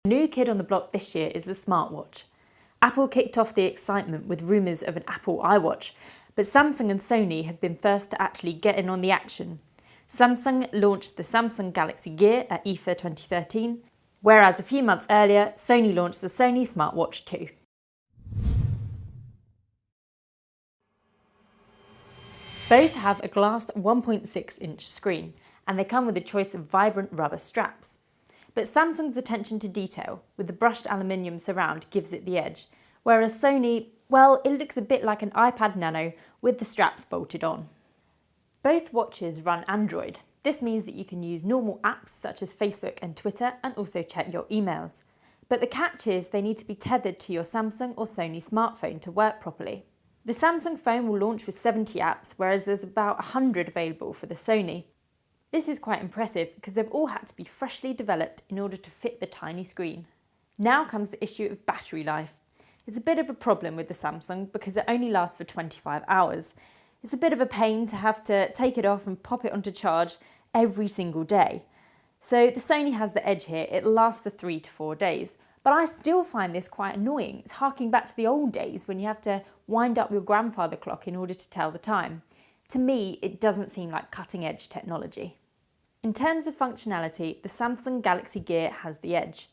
The new kid on the block this year is the smartwatch. Apple kicked off the excitement with rumours of an Apple iWatch, but Samsung and Sony have been first to actually get in on the action. Samsung launched the Samsung Galaxy Gear at IFA 2013, whereas a few months earlier, Sony launched the Sony Smartwatch 2. Both have a glass 1.6-inch screen, and they come with a choice of vibrant rubber straps. But Samsung's attention to detail with the brushed aluminium surround gives it the edge, whereas Sony, well, it looks a bit like an iPad Nano with the straps bolted on. Both watches run Android. This means that you can use normal apps such as Facebook and Twitter and also check your emails. But the catch is they need to be tethered to your Samsung or Sony smartphone to work properly. The Samsung phone will launch with 70 apps, whereas there's about 100 available for the Sony. This is quite impressive because they've all had to be freshly developed in order to fit the tiny screen. Now comes the issue of battery life. It's a bit of a problem with the Samsung because it only lasts for 25 hours. It's a bit of a pain to have to take it off and pop it onto charge every single day. So the Sony has the edge here, it lasts for 3 to 4 days. But I still find this quite annoying. It's harking back to the old days when you have to wind up your grandfather clock in order to tell the time. To me, it doesn't seem like cutting-edge technology. In terms of functionality, the Samsung Galaxy Gear has the edge.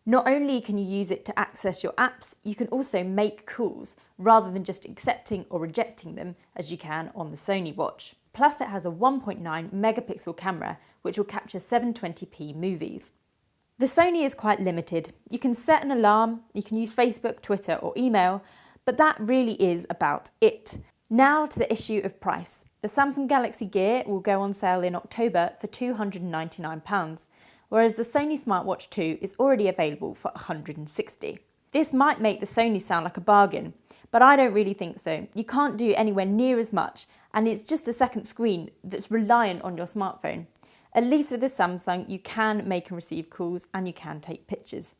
Not only can you use it to access your apps, you can also make calls rather than just accepting or rejecting them as you can on the Sony watch. Plus it has a 1.9 megapixel camera which will capture 720p movies. The Sony is quite limited. You can set an alarm, you can use Facebook, Twitter or email, but that really is about it. Now to the issue of price. The Samsung Galaxy Gear will go on sale in October for £299, whereas the Sony Smartwatch 2 is already available for £160. This might make the Sony sound like a bargain, but I don't really think so. You can't do anywhere near as much, and it's just a second screen that's reliant on your smartphone. At least with the Samsung, you can make and receive calls and you can take pictures.